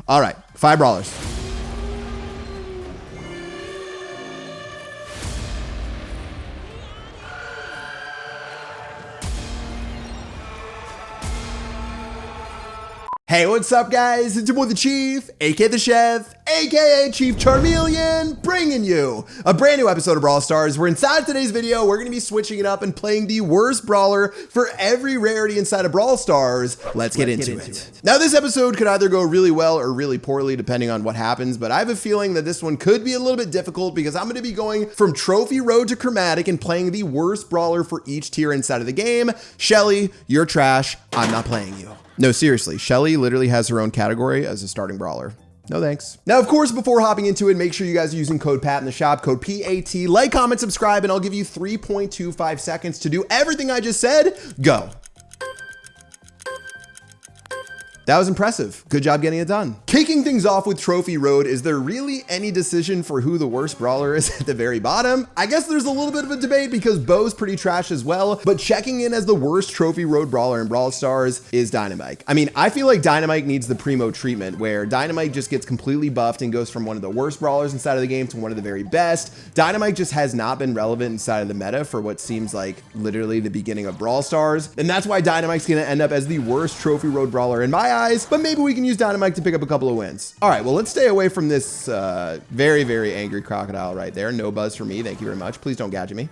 All right, 5 brawlers. Hey, what's up, guys? It's your boy, the Chief, aka the Chef, aka Chief Charmeleon, bringing you a brand new episode of Brawl Stars, where inside today's video, we're gonna be switching it up and playing the worst brawler for every rarity inside of Brawl Stars. Let's get into it. Now, this episode could either go really well or really poorly, depending on what happens, but I have a feeling that this one could be a little bit difficult because I'm gonna be going from Trophy Road to Chromatic and playing the worst brawler for each tier inside of the game. Shelly, you're trash. I'm not playing you. No, seriously, Shelly literally has her own category as a starting brawler. No thanks. Now, of course, before hopping into it, make sure you guys are using code PAT in the shop, code PAT, like, comment, subscribe, and I'll give you 3.25 seconds to do everything I just said. Go. That was impressive. Good job getting it done. Kicking things off with Trophy Road, is there really any decision for who the worst brawler is at the very bottom? I guess there's a little bit of a debate because Bo's pretty trash as well, but checking in as the worst Trophy Road brawler in Brawl Stars is Dynamite. I mean, I feel like Dynamite needs the Primo treatment, where Dynamite just gets completely buffed and goes from one of the worst brawlers inside of the game to one of the very best. Dynamite just has not been relevant inside of the meta for what seems like literally the beginning of Brawl Stars, and that's why Dynamite's gonna end up as the worst Trophy Road brawler in my eyes, but maybe we can use Dynamite to pick up a couple of wins. All right, well, let's stay away from this very, very angry crocodile right there. No buzz for me, thank you very much. Please don't gadget me.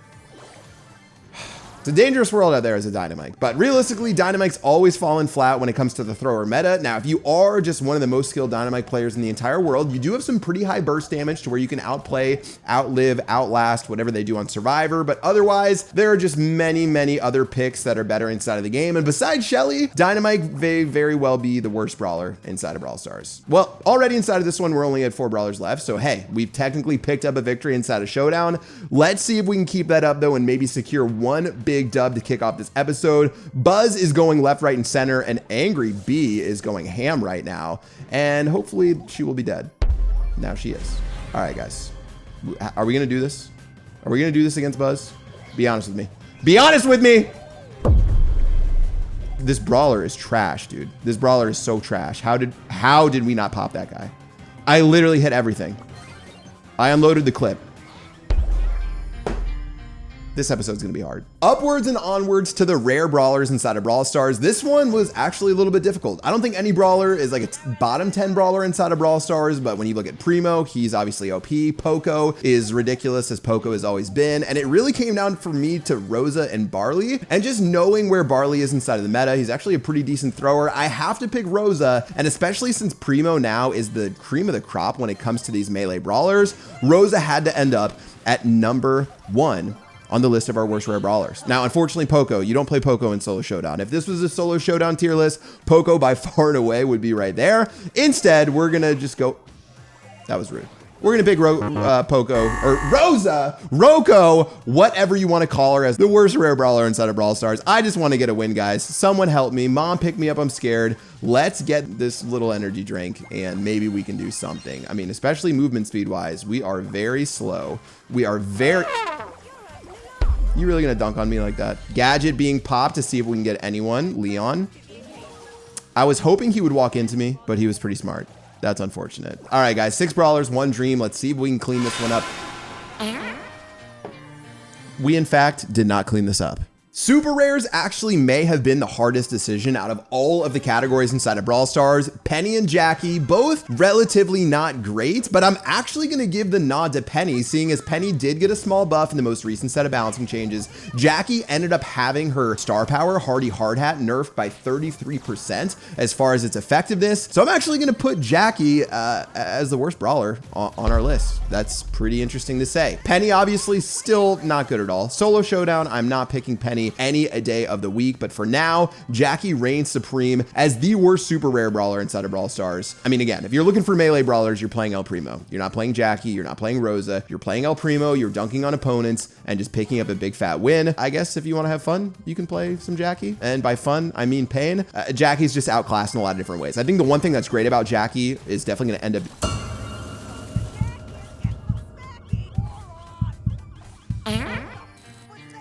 It's a dangerous world out there as a Dynamite, but realistically, Dynamite's always fallen flat when it comes to the thrower meta. Now, if you are just one of the most skilled Dynamite players in the entire world, you do have some pretty high burst damage to where you can outplay, outlive, outlast, whatever they do on Survivor, but otherwise, there are just many, many other picks that are better inside of the game, and besides Shelly, Dynamite may very well be the worst brawler inside of Brawl Stars. Well, already inside of this one, we're only at 4 brawlers left, so hey, we've technically picked up a victory inside of Showdown. Let's see if we can keep that up, though, and maybe secure one big dub to kick off this episode. Buzz is going left, right, and center, and Angry Bee is going ham right now, and hopefully she will be dead. Now she is. All right, guys. Are we gonna do this? Are we gonna do this against Buzz? Be honest with me. Be honest with me! This brawler is trash, dude. This brawler is so trash. How did we not pop that guy? I literally hit everything. I unloaded the clip. This episode's gonna be hard. Upwards and onwards to the rare brawlers inside of Brawl Stars. This one was actually a little bit difficult. I don't think any brawler is like a bottom 10 brawler inside of Brawl Stars, but when you look at Primo, he's obviously OP. Poco is ridiculous, as Poco has always been, and it really came down for me to Rosa and Barley, and just knowing where Barley is inside of the meta, he's actually a pretty decent thrower. I have to pick Rosa, and especially since Primo now is the cream of the crop when it comes to these melee brawlers, Rosa had to end up at number 1 on the list of our worst rare brawlers. Now, unfortunately, Poco, you don't play Poco in Solo Showdown. If this was a Solo Showdown tier list, Poco by far and away would be right there. Instead, we're gonna just go, that was rude. We're gonna pick Poco, or Rosa, Roko, whatever you wanna call her, as the worst rare brawler inside of Brawl Stars. I just wanna get a win, guys. Someone help me. Mom, pick me up, I'm scared. Let's get this little energy drink and maybe we can do something. I mean, especially movement speed wise, we are very slow. We are very... You really gonna dunk on me like that? Gadget being popped to see if we can get anyone. Leon. I was hoping he would walk into me, but he was pretty smart. That's unfortunate. All right, guys, 6 brawlers, 1 dream. Let's see if we can clean this one up. We, in fact, did not clean this up. Super rares actually may have been the hardest decision out of all of the categories inside of Brawl Stars. Penny and Jackie, both relatively not great, but I'm actually going to give the nod to Penny, seeing as Penny did get a small buff in the most recent set of balancing changes. Jackie ended up having her star power, Hardy Hard Hat, nerfed by 33% as far as its effectiveness. So I'm actually going to put Jackie as the worst brawler on our list. That's pretty interesting to say. Penny, obviously, still not good at all. Solo Showdown, I'm not picking Penny any day of the week, but for now, Jackie reigns supreme as the worst super rare brawler inside of Brawl Stars. I mean, again, if you're looking for melee brawlers, you're playing El Primo. You're not playing Jackie, you're not playing Rosa, you're playing El Primo, you're dunking on opponents and just picking up a big fat win. I guess if you want to have fun, you can play some Jackie, and by fun, I mean pain. Jackie's just outclassed in a lot of different ways. I think the one thing that's great about Jackie is definitely going to end up...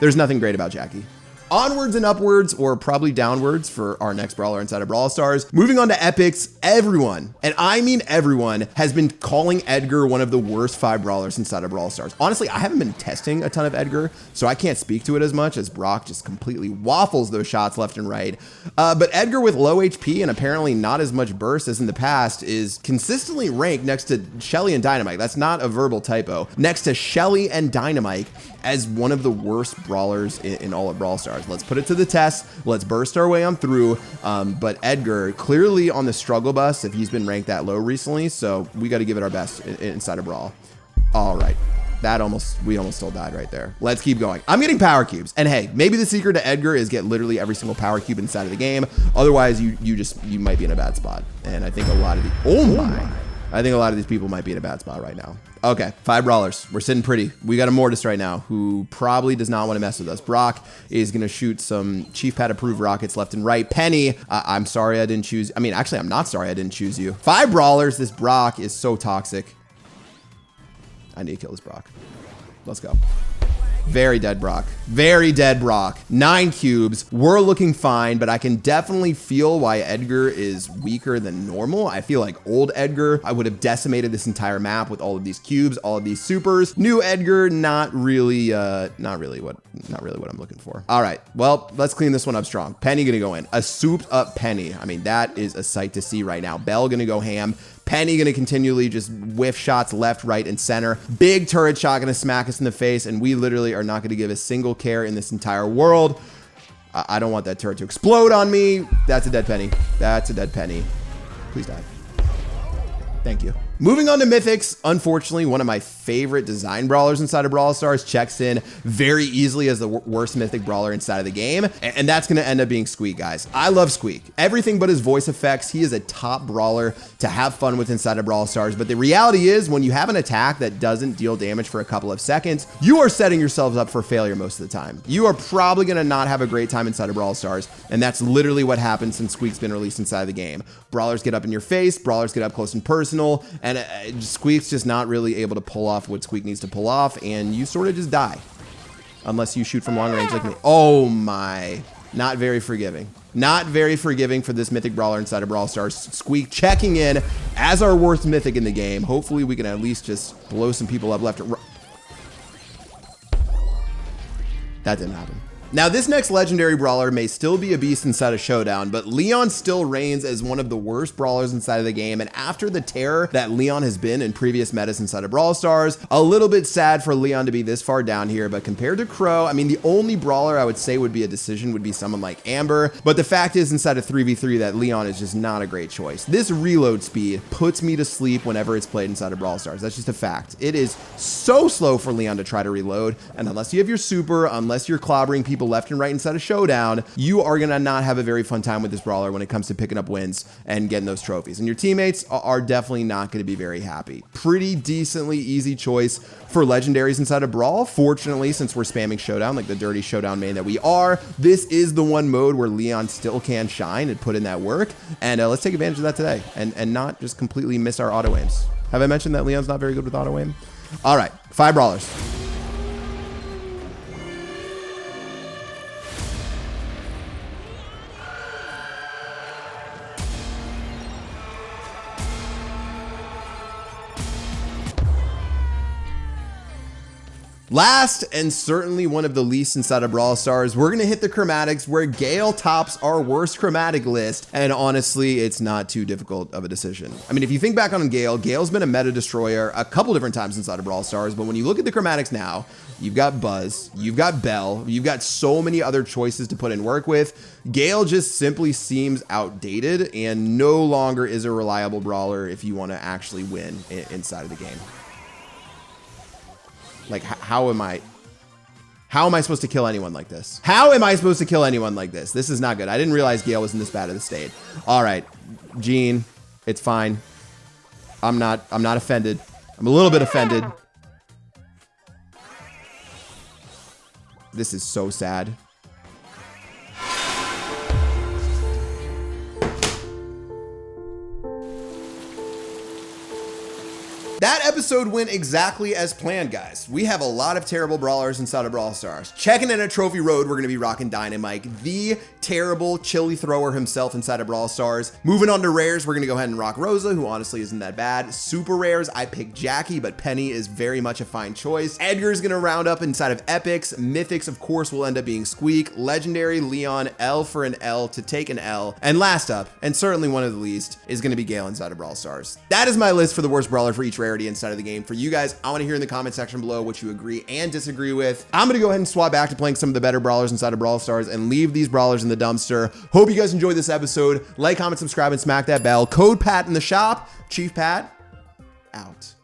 There's nothing great about Jackie. Onwards and upwards, or probably downwards for our next brawler inside of Brawl Stars. Moving on to epics, everyone, and I mean everyone, has been calling Edgar one of the worst 5 brawlers inside of Brawl Stars. Honestly, I haven't been testing a ton of Edgar, so I can't speak to it as much as Brock just completely waffles those shots left and right. But Edgar with low HP and apparently not as much burst as in the past is consistently ranked next to Shelly and Dynamite. That's not a verbal typo. Next to Shelly and Dynamite as one of the worst brawlers in all of Brawl Stars. Let's put it to the test. Let's burst our way on through. But Edgar clearly on the struggle bus if he's been ranked that low recently. So we got to give it our best inside of Brawl. All right. We almost still died right there. Let's keep going. I'm getting power cubes. And hey, maybe the secret to Edgar is get literally every single power cube inside of the game. Otherwise, you might be in a bad spot. And I think a lot of these people might be in a bad spot right now. Okay, 5 brawlers. We're sitting pretty. We got a Mortis right now who probably does not want to mess with us. Brock is going to shoot some Chief Pad approved rockets left and right. Penny, I'm sorry I didn't choose. I mean, actually, I'm not sorry I didn't choose you. 5 brawlers. This Brock is so toxic. I need to kill this Brock. Let's go. Very dead Brock. Very dead Brock. 9 cubes. We're looking fine, but I can definitely feel why Edgar is weaker than normal. I feel like old Edgar, I would have decimated this entire map with all of these cubes, all of these supers. New Edgar, not really what I'm looking for. All right, well, let's clean this one up strong. Penny gonna go in. A souped up Penny. I mean, that is a sight to see right now. Bell gonna go ham. Penny gonna continually just whiff shots left, right, and center. Big turret shot gonna smack us in the face, and we literally are not gonna give a single care in this entire world. I don't want that turret to explode on me. That's a dead Penny. That's a dead Penny. Please die. Thank you. Moving on to Mythics, unfortunately, one of my favorite design brawlers inside of Brawl Stars checks in very easily as the worst Mythic brawler inside of the game, and that's going to end up being Squeak, guys. I love Squeak. Everything but his voice effects. He is a top brawler to have fun with inside of Brawl Stars, but the reality is when you have an attack that doesn't deal damage for a couple of seconds, you are setting yourselves up for failure most of the time. You are probably going to not have a great time inside of Brawl Stars, and that's literally what happens since Squeak's been released inside of the game. Brawlers get up in your face, brawlers get up close and personal, and Squeak's just not really able to pull off what Squeak needs to pull off, and you sort of just die. Unless you shoot from long range like me. Oh my. Not very forgiving. Not very forgiving for this Mythic brawler inside of Brawl Stars. Squeak checking in as our worst Mythic in the game. Hopefully we can at least just blow some people up left and right. That didn't happen. Now, this next legendary brawler may still be a beast inside of Showdown, but Leon still reigns as one of the worst brawlers inside of the game. And after the terror that Leon has been in previous metas inside of Brawl Stars, a little bit sad for Leon to be this far down here. But compared to Crow, I mean, the only brawler I would say would be a decision would be someone like Amber. But the fact is, inside of 3v3, that Leon is just not a great choice. This reload speed puts me to sleep whenever it's played inside of Brawl Stars. That's just a fact. It is so slow for Leon to try to reload. And unless you have your super, unless you're clobbering people left and right inside of Showdown, you are gonna not have a very fun time with this brawler when it comes to picking up wins and getting those trophies. And your teammates are definitely not gonna be very happy. Pretty decently easy choice for legendaries inside of Brawl. Fortunately, since we're spamming Showdown, like the dirty Showdown main that we are, this is the one mode where Leon still can shine and put in that work. And let's take advantage of that today and not just completely miss our auto aims. Have I mentioned that Leon's not very good with auto aim? All right, 5 brawlers. Last, and certainly one of the least inside of Brawl Stars, we're going to hit the chromatics where Gale tops our worst chromatic list. And honestly, it's not too difficult of a decision. I mean, if you think back on Gale, Gale's been a meta destroyer a couple different times inside of Brawl Stars. But when you look at the chromatics now, you've got Buzz, you've got Bell, you've got so many other choices to put in work with. Gale just simply seems outdated and no longer is a reliable brawler if you want to actually win inside of the game. Like, how am I supposed to kill anyone like this? How am I supposed to kill anyone like this? This is not good. I didn't realize Gale was in this bad of a state. All right, Gene, it's fine. I'm not offended. I'm a little bit offended. This is so sad. That episode went exactly as planned, guys. We have a lot of terrible brawlers inside of Brawl Stars. Checking in at Trophy Road, we're gonna be rocking Dynamite, the terrible chili thrower himself inside of Brawl Stars. Moving on to rares, we're gonna go ahead and rock Rosa, who honestly isn't that bad. Super rares, I picked Jackie, but Penny is very much a fine choice. Edgar's gonna round up inside of epics. Mythics, of course, will end up being Squeak. Legendary, Leon, L for an L to take an L. And last up, and certainly one of the least, is gonna be Gale inside of Brawl Stars. That is my list for the worst brawler for each rarity inside of the game. For you guys, I wanna hear in the comment section below what you agree and disagree with. I'm gonna go ahead and swap back to playing some of the better brawlers inside of Brawl Stars and leave these brawlers in the dumpster. Hope you guys enjoyed this episode. Like, comment, subscribe, and smack that bell. Code Pat in the shop. Chief Pat, out.